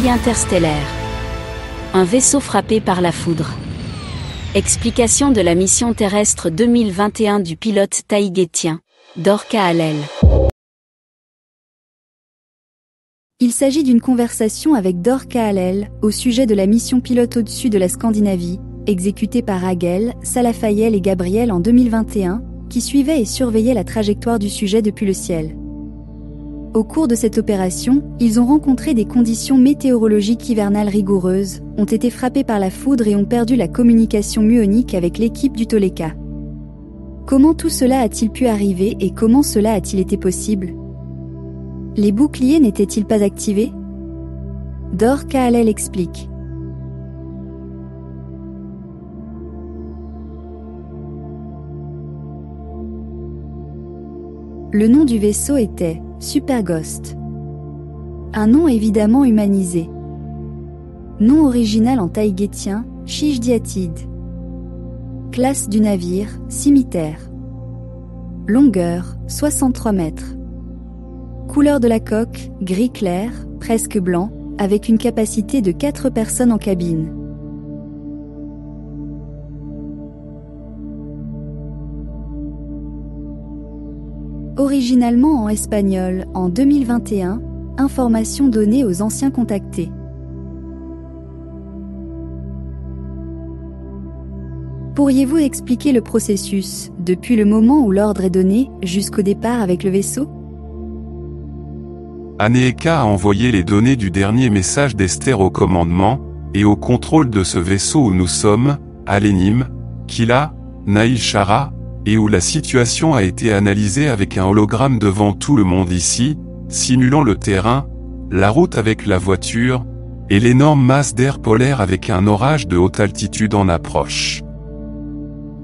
Bataille interstellaire. Un vaisseau frappé par la foudre. Explication de la mission terrestre 2021 du pilote tahitien, Dorca Hallel. Il s'agit d'une conversation avec Dorca Hallel au sujet de la mission pilote au-dessus de la Scandinavie, exécutée par Hagel, Salafayel et Gabriel en 2021, qui suivait et surveillait la trajectoire du sujet depuis le ciel. Au cours de cette opération, ils ont rencontré des conditions météorologiques hivernales rigoureuses, ont été frappés par la foudre et ont perdu la communication muonique avec l'équipe du Toleka. Comment tout cela a-t-il pu arriver et comment cela a-t-il été possible ? Les boucliers n'étaient-ils pas activés ? Dorca Hallel explique. Le nom du vaisseau était Super Ghost. Un nom évidemment humanisé. Nom original en tahitien, Shishdiatid. Classe du navire, cimetière. Longueur, 63 mètres. Couleur de la coque, gris clair, presque blanc, avec une capacité de 4 personnes en cabine. Originalement en espagnol, en 2021, informations données aux anciens contactés. Pourriez-vous expliquer le processus, depuis le moment où l'ordre est donné, jusqu'au départ avec le vaisseau ? Aneeka a envoyé les données du dernier message d'Esther au commandement, et au contrôle de ce vaisseau où nous sommes, à Lénime, Kila, Naïl Shara, et où la situation a été analysée avec un hologramme devant tout le monde ici, simulant le terrain, la route avec la voiture, et l'énorme masse d'air polaire avec un orage de haute altitude en approche.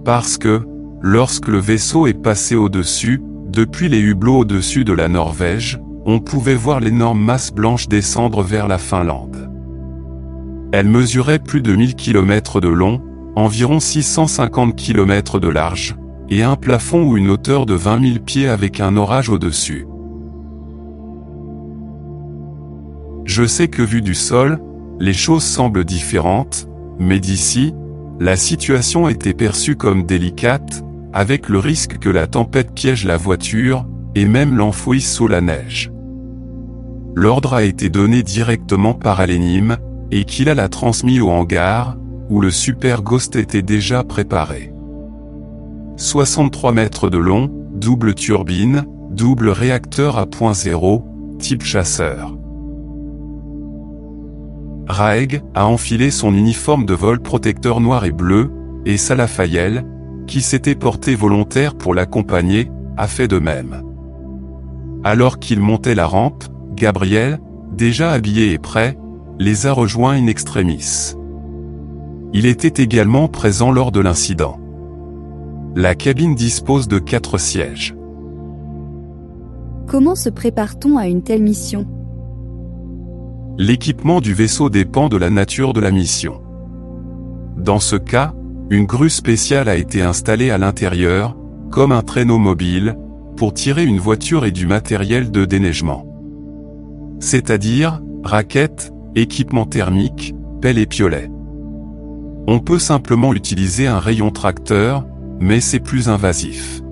Parce que, lorsque le vaisseau est passé au-dessus, depuis les hublots au-dessus de la Norvège, on pouvait voir l'énorme masse blanche descendre vers la Finlande. Elle mesurait plus de 1000 km de long, environ 650 km de large, et un plafond ou une hauteur de 20 000 pieds avec un orage au-dessus. Je sais que vu du sol, les choses semblent différentes, mais d'ici, la situation était perçue comme délicate, avec le risque que la tempête piège la voiture, et même l'enfouisse sous la neige. L'ordre a été donné directement par Alénime, et Kila l'a transmis au hangar, où le Super Ghost était déjà préparé. 63 mètres de long, double turbine, double réacteur à point zéro, type chasseur. Raeg a enfilé son uniforme de vol protecteur noir et bleu, et Salafayel, qui s'était porté volontaire pour l'accompagner, a fait de même. Alors qu'il montait la rampe, Gabriel, déjà habillé et prêt, les a rejoints in extremis. Il était également présent lors de l'incident. La cabine dispose de 4 sièges. Comment se prépare-t-on à une telle mission ? L'équipement du vaisseau dépend de la nature de la mission. Dans ce cas, une grue spéciale a été installée à l'intérieur, comme un traîneau mobile, pour tirer une voiture et du matériel de déneigement. C'est-à-dire, raquettes, équipement thermique, pelle et piolet. On peut simplement utiliser un rayon tracteur, mais c'est plus invasif.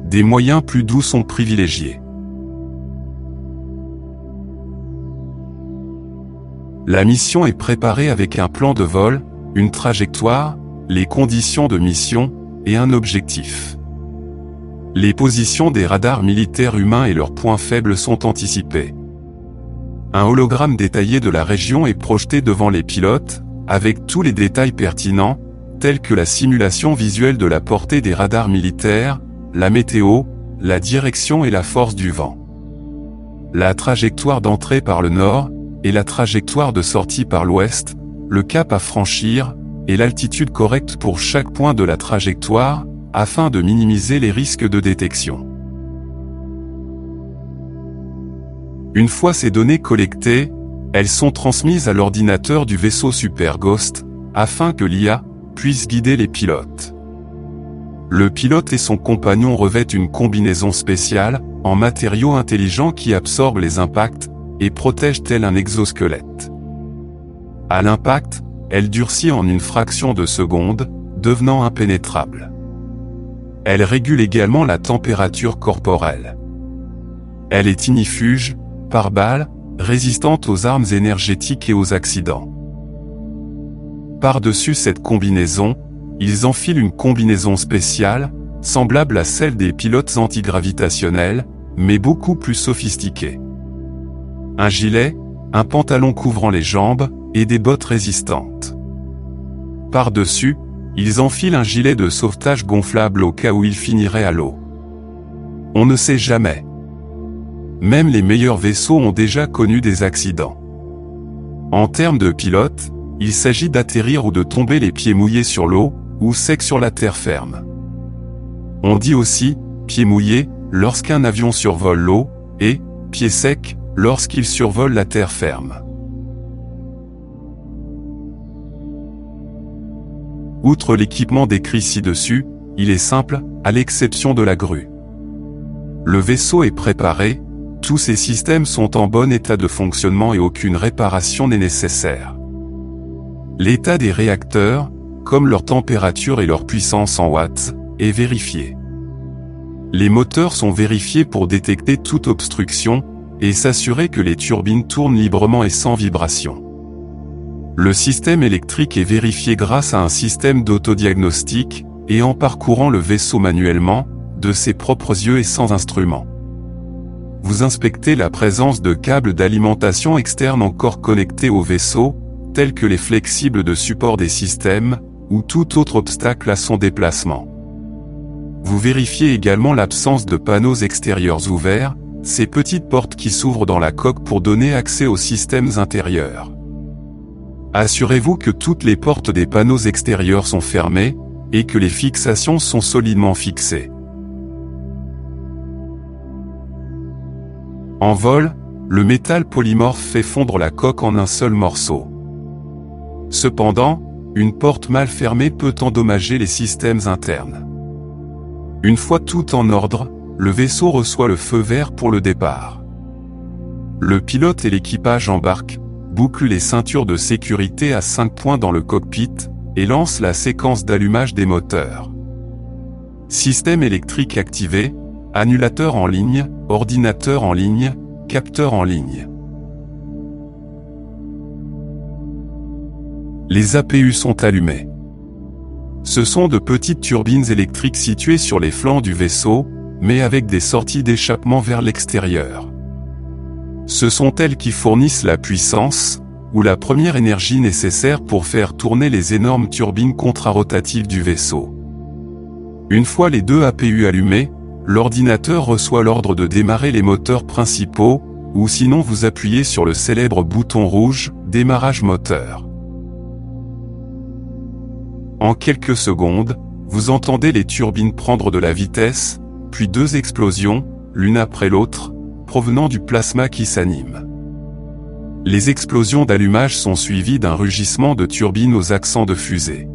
Des moyens plus doux sont privilégiés. La mission est préparée avec un plan de vol, une trajectoire, les conditions de mission, et un objectif. Les positions des radars militaires humains et leurs points faibles sont anticipés. Un hologramme détaillé de la région est projeté devant les pilotes, avec tous les détails pertinents, tels que la simulation visuelle de la portée des radars militaires, la météo, la direction et la force du vent. La trajectoire d'entrée par le nord, et la trajectoire de sortie par l'ouest, le cap à franchir, et l'altitude correcte pour chaque point de la trajectoire, afin de minimiser les risques de détection. Une fois ces données collectées, elles sont transmises à l'ordinateur du vaisseau Super Ghost, afin que l'IA puisse guider les pilotes. Le pilote et son compagnon revêtent une combinaison spéciale, en matériaux intelligents qui absorbent les impacts, et protège tel un exosquelette. À l'impact, elle durcit en une fraction de seconde, devenant impénétrable. Elle régule également la température corporelle. Elle est ignifuge, par balle, résistante aux armes énergétiques et aux accidents. Par-dessus cette combinaison, ils enfilent une combinaison spéciale, semblable à celle des pilotes antigravitationnels, mais beaucoup plus sophistiquée. Un gilet, un pantalon couvrant les jambes, et des bottes résistantes. Par-dessus, ils enfilent un gilet de sauvetage gonflable au cas où ils finiraient à l'eau. On ne sait jamais. Même les meilleurs vaisseaux ont déjà connu des accidents. En termes de pilote, il s'agit d'atterrir ou de tomber les pieds mouillés sur l'eau, ou sec sur la terre ferme. On dit aussi « pieds mouillés » lorsqu'un avion survole l'eau, et « pieds secs » lorsqu'il survole la terre ferme. Outre l'équipement décrit ci-dessus, il est simple, à l'exception de la grue. Le vaisseau est préparé, tous ses systèmes sont en bon état de fonctionnement et aucune réparation n'est nécessaire. L'état des réacteurs, comme leur température et leur puissance en watts, est vérifié. Les moteurs sont vérifiés pour détecter toute obstruction, et s'assurer que les turbines tournent librement et sans vibration. Le système électrique est vérifié grâce à un système d'autodiagnostic, et en parcourant le vaisseau manuellement, de ses propres yeux et sans instrument. Vous inspectez la présence de câbles d'alimentation externe encore connectés au vaisseau, tels que les flexibles de support des systèmes, ou tout autre obstacle à son déplacement. Vous vérifiez également l'absence de panneaux extérieurs ouverts, ces petites portes qui s'ouvrent dans la coque pour donner accès aux systèmes intérieurs. Assurez-vous que toutes les portes des panneaux extérieurs sont fermées, et que les fixations sont solidement fixées. En vol, le métal polymorphe fait fondre la coque en un seul morceau. Cependant, une porte mal fermée peut endommager les systèmes internes. Une fois tout en ordre, le vaisseau reçoit le feu vert pour le départ. Le pilote et l'équipage embarquent, bouclent les ceintures de sécurité à 5 points dans le cockpit, et lancent la séquence d'allumage des moteurs. Système électrique activé, annulateur en ligne, ordinateur en ligne, capteur en ligne. Les APU sont allumés. Ce sont de petites turbines électriques situées sur les flancs du vaisseau, mais avec des sorties d'échappement vers l'extérieur. Ce sont elles qui fournissent la puissance, ou la première énergie nécessaire pour faire tourner les énormes turbines contrarotatives du vaisseau. Une fois les deux APU allumés, l'ordinateur reçoit l'ordre de démarrer les moteurs principaux, ou sinon vous appuyez sur le célèbre bouton rouge « Démarrage moteur ». En quelques secondes, vous entendez les turbines prendre de la vitesse, puis 2 explosions, l'une après l'autre, provenant du plasma qui s'anime. Les explosions d'allumage sont suivies d'un rugissement de turbines aux accents de fusée.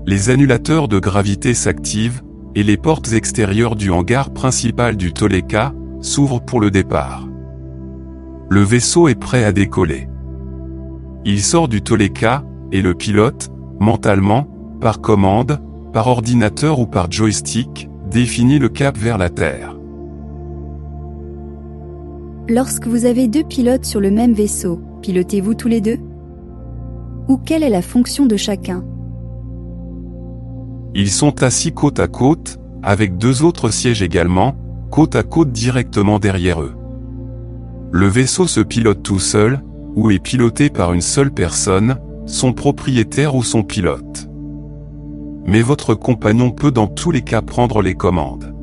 Les annulateurs de gravité s'activent, et les portes extérieures du hangar principal du Toleka s'ouvrent pour le départ. Le vaisseau est prêt à décoller. Il sort du Toleka, et le pilote, mentalement, par commande, par ordinateur ou par joystick, définit le cap vers la Terre. Lorsque vous avez 2 pilotes sur le même vaisseau, pilotez-vous tous les 2? Ou quelle est la fonction de chacun? Ils sont assis côte à côte, avec 2 autres sièges également, côte à côte directement derrière eux. Le vaisseau se pilote tout seul, ou est piloté par une seule personne, son propriétaire ou son pilote. Mais votre compagnon peut dans tous les cas prendre les commandes.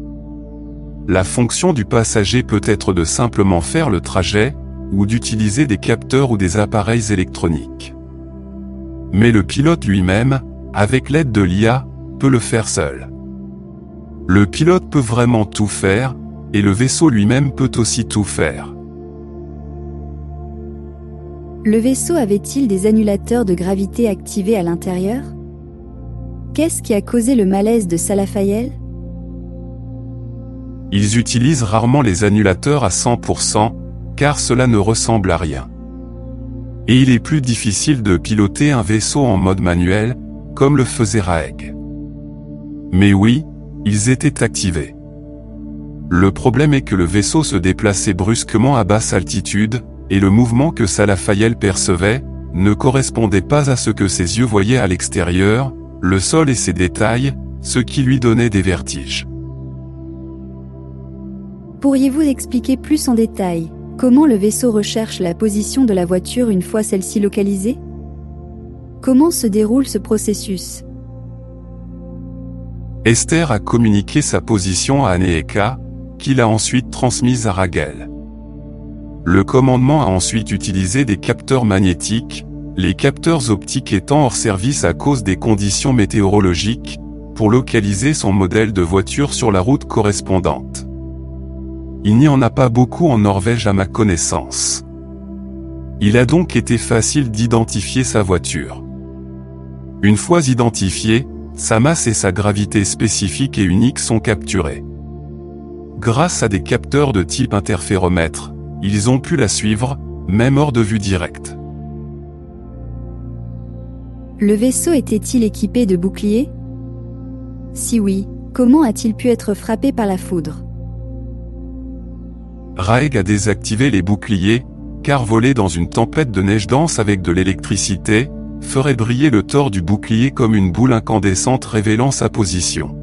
La fonction du passager peut être de simplement faire le trajet, ou d'utiliser des capteurs ou des appareils électroniques. Mais le pilote lui-même, avec l'aide de l'IA, peut le faire seul. Le pilote peut vraiment tout faire, et le vaisseau lui-même peut aussi tout faire. Le vaisseau avait-il des annulateurs de gravité activés à l'intérieur? Qu'est-ce qui a causé le malaise de Salafayel? Ils utilisent rarement les annulateurs à 100%, car cela ne ressemble à rien. Et il est plus difficile de piloter un vaisseau en mode manuel, comme le faisait Raeg. Mais oui, ils étaient activés. Le problème est que le vaisseau se déplaçait brusquement à basse altitude, et le mouvement que Salafayel percevait ne correspondait pas à ce que ses yeux voyaient à l'extérieur, le sol et ses détails, ce qui lui donnait des vertiges. Pourriez-vous expliquer plus en détail comment le vaisseau recherche la position de la voiture une fois celle-ci localisée? Comment se déroule ce processus? Esther a communiqué sa position à Aneeka, qui l'a ensuite transmise à Raguel. Le commandement a ensuite utilisé des capteurs magnétiques, les capteurs optiques étant hors service à cause des conditions météorologiques, pour localiser son modèle de voiture sur la route correspondante. Il n'y en a pas beaucoup en Norvège à ma connaissance. Il a donc été facile d'identifier sa voiture. Une fois identifiée, sa masse et sa gravité spécifiques et uniques sont capturées. Grâce à des capteurs de type interféromètre, ils ont pu la suivre, même hors de vue directe. Le vaisseau était-il équipé de boucliers? Si oui, comment a-t-il pu être frappé par la foudre? Raeg a désactivé les boucliers, car voler dans une tempête de neige dense avec de l'électricité ferait briller le tore du bouclier comme une boule incandescente révélant sa position.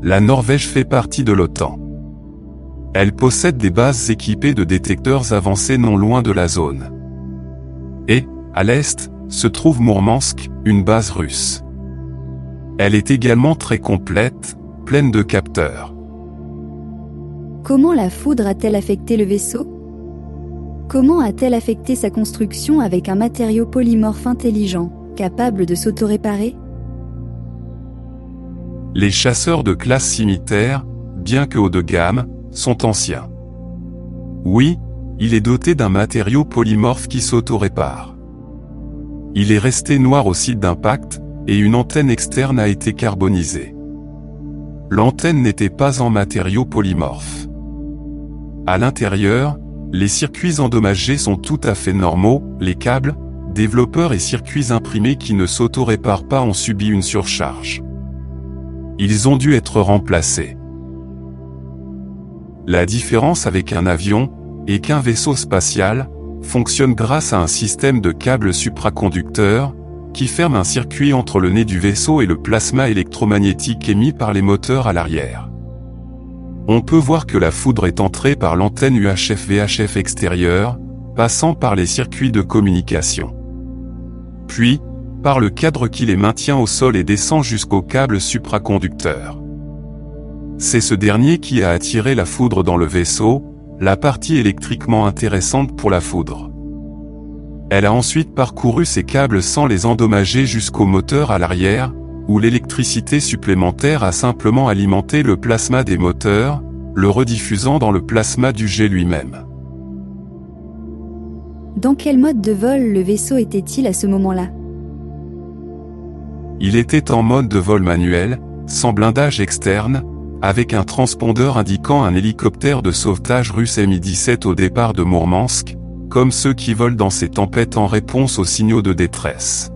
La Norvège fait partie de l'OTAN. Elle possède des bases équipées de détecteurs avancés non loin de la zone. Et, à l'est, se trouve Mourmansk, une base russe. Elle est également très complète, pleine de capteurs. Comment la foudre a-t-elle affecté le vaisseau? Comment a-t-elle affecté sa construction avec un matériau polymorphe intelligent, capable de s'auto-réparer? Les chasseurs de classe cimetière, bien que haut de gamme, sont anciens. Oui, il est doté d'un matériau polymorphe qui s'auto-répare. Il est resté noir au site d'impact, et une antenne externe a été carbonisée. L'antenne n'était pas en matériau polymorphe. À l'intérieur, les circuits endommagés sont tout à fait normaux, les câbles, développeurs et circuits imprimés qui ne s'auto-réparent pas ont subi une surcharge. Ils ont dû être remplacés. La différence avec un avion, est qu'un vaisseau spatial, fonctionne grâce à un système de câbles supraconducteurs, qui ferme un circuit entre le nez du vaisseau et le plasma électromagnétique émis par les moteurs à l'arrière. On peut voir que la foudre est entrée par l'antenne UHF-VHF extérieure, passant par les circuits de communication. Puis, par le cadre qui les maintient au sol et descend jusqu'au câble supraconducteur. C'est ce dernier qui a attiré la foudre dans le vaisseau, la partie électriquement intéressante pour la foudre. Elle a ensuite parcouru ces câbles sans les endommager jusqu'au moteur à l'arrière, où l'électricité supplémentaire a simplement alimenté le plasma des moteurs, le rediffusant dans le plasma du jet lui-même. Dans quel mode de vol le vaisseau était-il à ce moment-là? Il était en mode de vol manuel, sans blindage externe, avec un transpondeur indiquant un hélicoptère de sauvetage russe Mi-17 au départ de Mourmansk, comme ceux qui volent dans ces tempêtes en réponse aux signaux de détresse.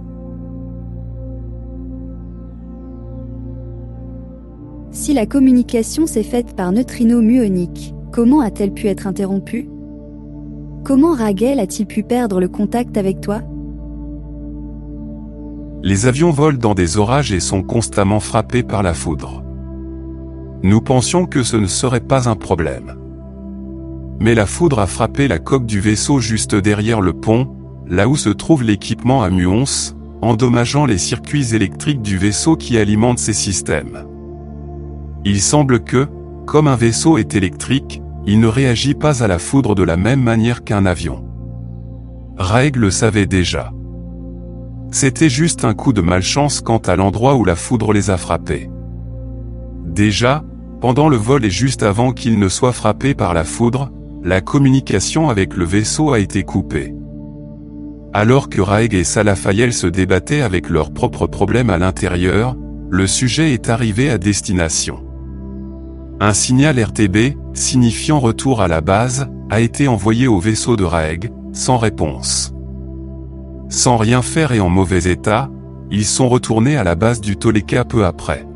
Si la communication s'est faite par neutrinos muoniques, comment a-t-elle pu être interrompue? Comment Raguel a-t-il pu perdre le contact avec toi? Les avions volent dans des orages et sont constamment frappés par la foudre. Nous pensions que ce ne serait pas un problème. Mais la foudre a frappé la coque du vaisseau juste derrière le pont, là où se trouve l'équipement à muons, endommageant les circuits électriques du vaisseau qui alimentent ces systèmes. Il semble que, comme un vaisseau est électrique, il ne réagit pas à la foudre de la même manière qu'un avion. Raeg le savait déjà. C'était juste un coup de malchance quant à l'endroit où la foudre les a frappés. Déjà, pendant le vol et juste avant qu'il ne soit frappé par la foudre, la communication avec le vaisseau a été coupée. Alors que Raeg et Salafayel se débattaient avec leurs propres problèmes à l'intérieur, le sujet est arrivé à destination. Un signal RTB, signifiant retour à la base, a été envoyé au vaisseau de Raeg, sans réponse. Sans rien faire et en mauvais état, ils sont retournés à la base du Toleka peu après.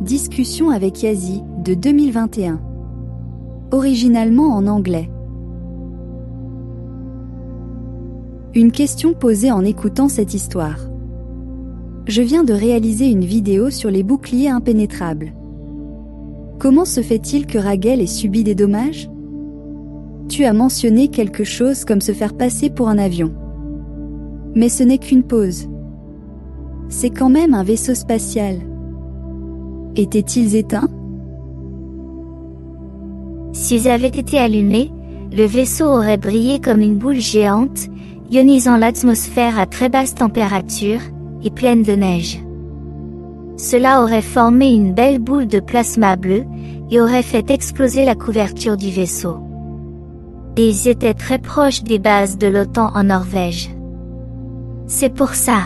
Discussion avec Yazi, de 2021. Originalement en anglais. Une question posée en écoutant cette histoire. Je viens de réaliser une vidéo sur les boucliers impénétrables. Comment se fait-il que Raguel ait subi des dommages? Tu as mentionné quelque chose comme se faire passer pour un avion. Mais ce n'est qu'une pause. C'est quand même un vaisseau spatial. Étaient-ils éteints? S'ils avaient été allumés, le vaisseau aurait brillé comme une boule géante, ionisant l'atmosphère à très basse température et pleine de neige. Cela aurait formé une belle boule de plasma bleu et aurait fait exploser la couverture du vaisseau. Et ils étaient très proches des bases de l'OTAN en Norvège. C'est pour ça.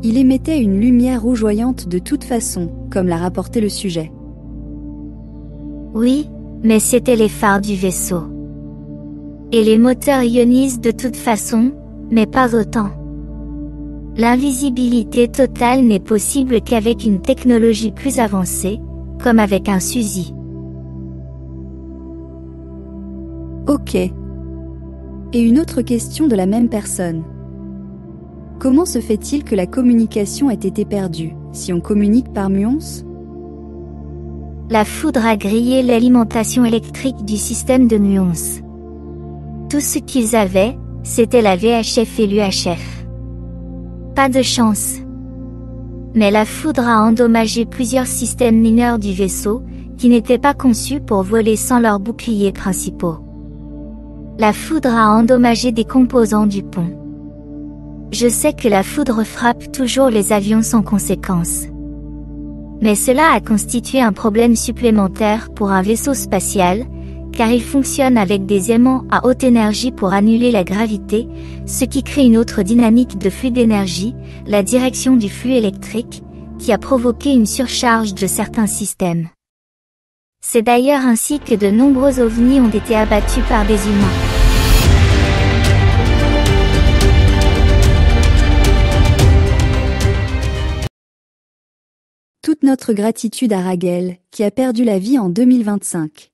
Il émettait une lumière rougeoyante de toute façon, comme l'a rapporté le sujet. Oui, mais c'était les phares du vaisseau. Et les moteurs ionisent de toute façon, mais pas autant. L'invisibilité totale n'est possible qu'avec une technologie plus avancée, comme avec un SUSI. Ok. Et une autre question de la même personne. Comment se fait-il que la communication ait été perdue, si on communique par muons? La foudre a grillé l'alimentation électrique du système de muons. Tout ce qu'ils avaient, c'était la VHF et l'UHF. Pas de chance. Mais la foudre a endommagé plusieurs systèmes mineurs du vaisseau, qui n'étaient pas conçus pour voler sans leurs boucliers principaux. La foudre a endommagé des composants du pont. Je sais que la foudre frappe toujours les avions sans conséquence. Mais cela a constitué un problème supplémentaire pour un vaisseau spatial, car il fonctionne avec des aimants à haute énergie pour annuler la gravité, ce qui crée une autre dynamique de flux d'énergie, la direction du flux électrique, qui a provoqué une surcharge de certains systèmes. C'est d'ailleurs ainsi que de nombreux ovnis ont été abattus par des humains. Toute notre gratitude à Raguel, qui a perdu la vie en 2025.